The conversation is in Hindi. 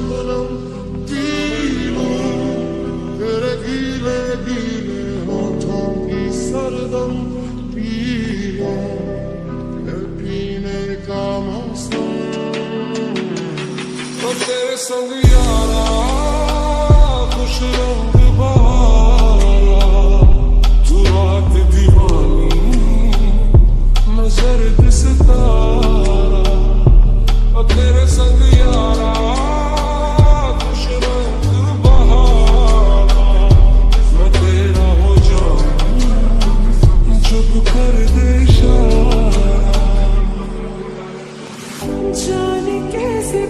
शबनम पी लूं तेरे गीले गीले होठों की सरदम पी लूं फिर पीने का मौसम तो तेरे संग यारा खुश रंग बहारा तू रात दीवानी मैं जर्द सितारा और तेरे संग यारा खुश रंग बहारा मैं तेरा हो जाऊं जब कर दे इशारा जाने कैसे